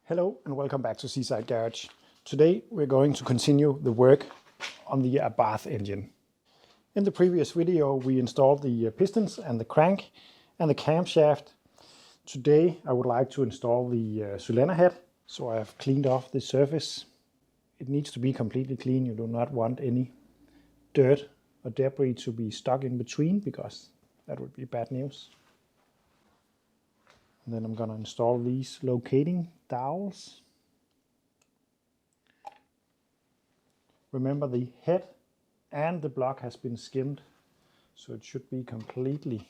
Hello and welcome back to Seaside Garage. Today we're going to continue the work on the Abarth engine. In the previous video we installed the pistons and the crank and the camshaft. Today I would like to install the cylinder head. So I have cleaned off the surface. It needs to be completely clean. You do not want any dirt or debris to be stuck in between because that would be bad news. And then I'm going to install these locating dowels. Remember, the head and the block has been skimmed, so it should be completely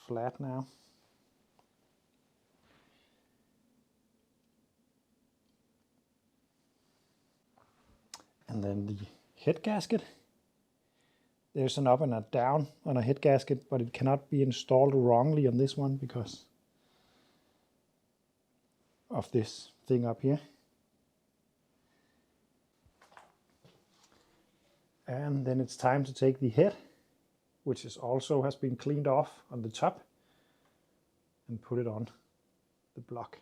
flat now. And then the head gasket. There's an up and a down on a head gasket, but it cannot be installed wrongly on this one because of this thing up here. And then it's time to take the head, which is also has been cleaned off on the top, and put it on the block.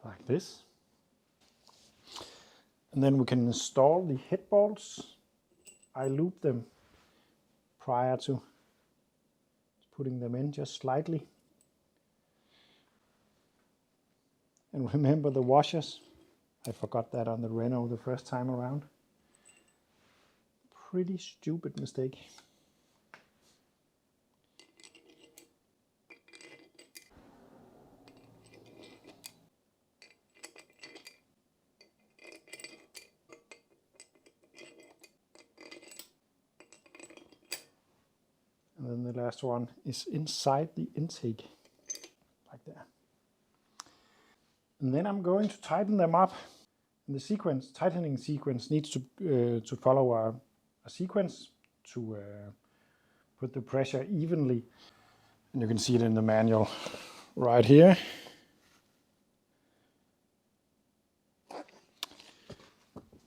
Like this. And then we can install the head bolts. I loop them prior to putting them in just slightly. And remember the washers. I forgot that on the Renault the first time around. Pretty stupid mistake. And then the last one is inside the intake, like that. And then I'm going to tighten them up. And the tightening sequence needs to follow a sequence to put the pressure evenly. And you can see it in the manual right here.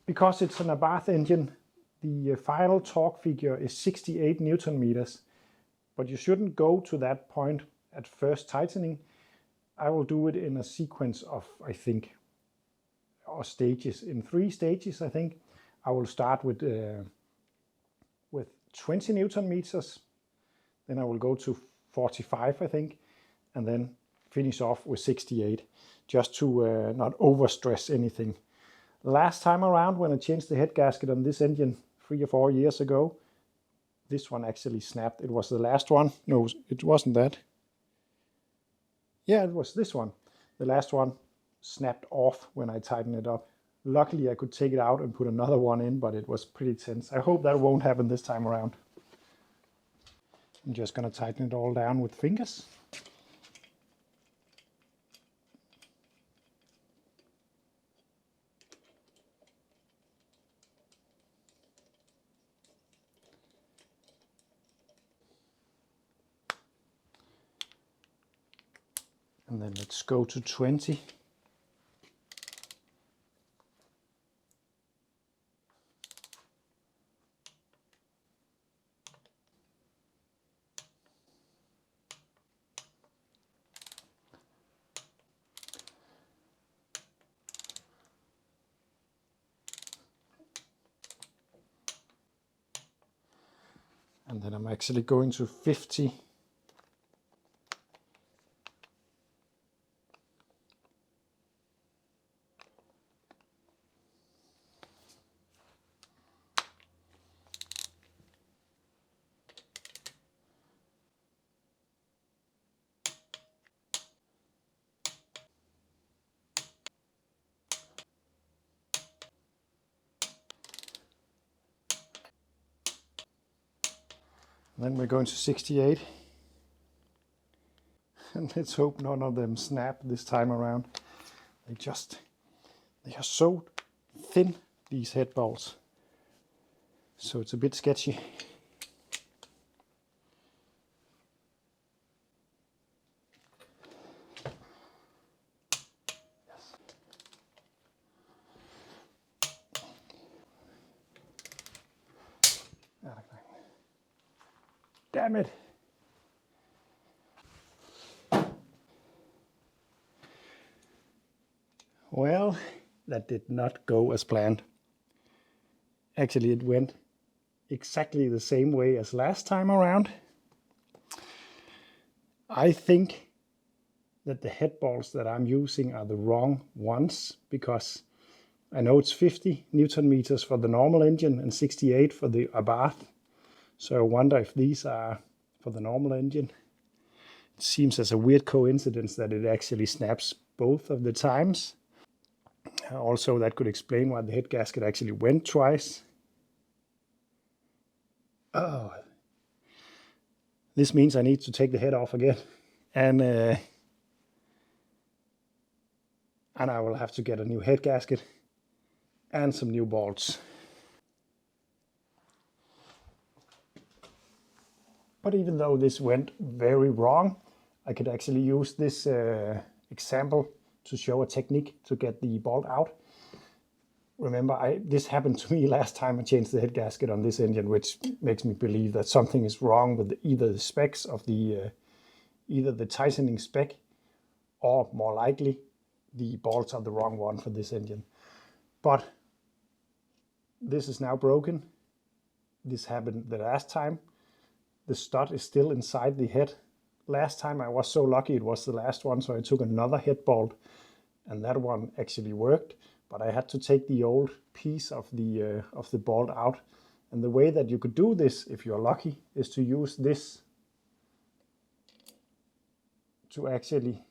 Because it's an Abarth engine, the final torque figure is 68 Newton meters. But you shouldn't go to that point at first tightening. I will do it in a sequence of, I think, or stages. In 3 stages, I think. I will start with 20 Newton meters. Then I will go to 45, I think. And then finish off with 68, just to not overstress anything. Last time around, when I changed the head gasket on this engine 3 or 4 years ago, this one actually snapped. It was the last one. No, it wasn't that. Yeah, it was this one. The last one snapped off when I tightened it up. Luckily, I could take it out and put another one in, but it was pretty tense. I hope that won't happen this time around. I'm just going to tighten it all down with fingers. And then let's go to 20. And then I'm actually going to 50. Then we're going to 68. And let's hope none of them snap this time around. They are so thin, these head bolts. So it's a bit sketchy. Damn it. Well, that did not go as planned. Actually, it went exactly the same way as last time around. I think that the head bolts that I'm using are the wrong ones, because I know it's 50 Newton meters for the normal engine and 68 for the Abarth. So I wonder if these are for the normal engine. It seems as a weird coincidence that it actually snaps both of the times. Also, that could explain why the head gasket actually went twice. Oh, this means I need to take the head off again. And I will have to get a new head gasket and some new bolts. But even though this went very wrong, I could actually use this example to show a technique to get the bolt out. Remember, this happened to me last time I changed the head gasket on this engine, which makes me believe that something is wrong with either the specs of the either the tightening spec, or more likely the bolts are the wrong one for this engine. But this is now broken. This happened the last time. The stud is still inside the head. Last time I was so lucky it was the last one, so I took another head bolt and that one actually worked. But I had to take the old piece of the bolt out. And the way that you could do this, if you're lucky, is to use this to actually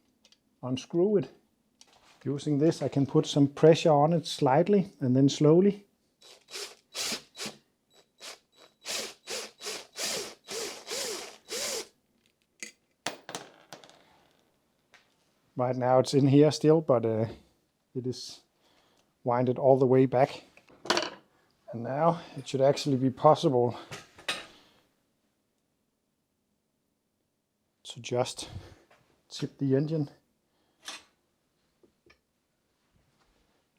unscrew it. Using this, I can put some pressure on it slightly and then slowly. Right now it's in here still, but it is winded all the way back. And now it should actually be possible to just tip the engine.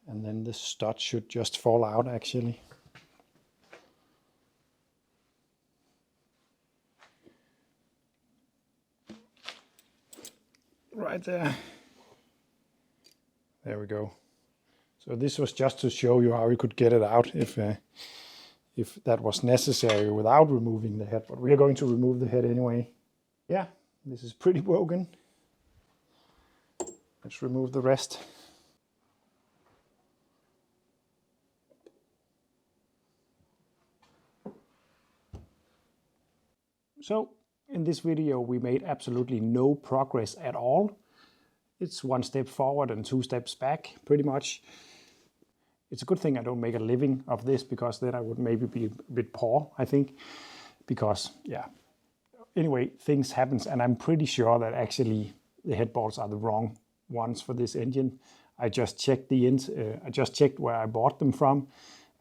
And then the stud should just fall out actually. Right there. There we go. So this was just to show you how you could get it out if that was necessary without removing the head. But we are going to remove the head anyway. Yeah, this is pretty broken. Let's remove the rest. So in this video we made absolutely no progress at all. It's one step forward and two steps back, pretty much. It's a good thing I don't make a living of this, because then I would maybe be a bit poor, I think. Because, yeah. Anyway, things happen, and I'm pretty sure that actually the head bolts are the wrong ones for this engine. I just checked where I bought them from,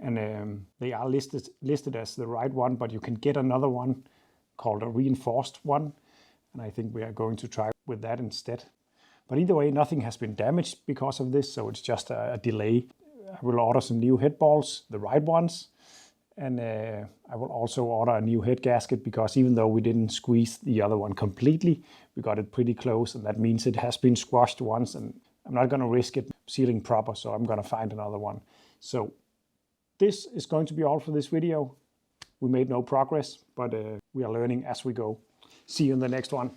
and they are listed as the right one, but you can get another one called a reinforced one, and I think we are going to try with that instead. But either way, nothing has been damaged because of this, so it's just a delay. I will order some new head bolts, the right ones, and I will also order a new head gasket, because even though we didn't squeeze the other one completely, we got it pretty close, and that means it has been squashed once, and I'm not going to risk it sealing proper, so I'm going to find another one. So this is going to be all for this video. We made no progress, but we are learning as we go. See you in the next one.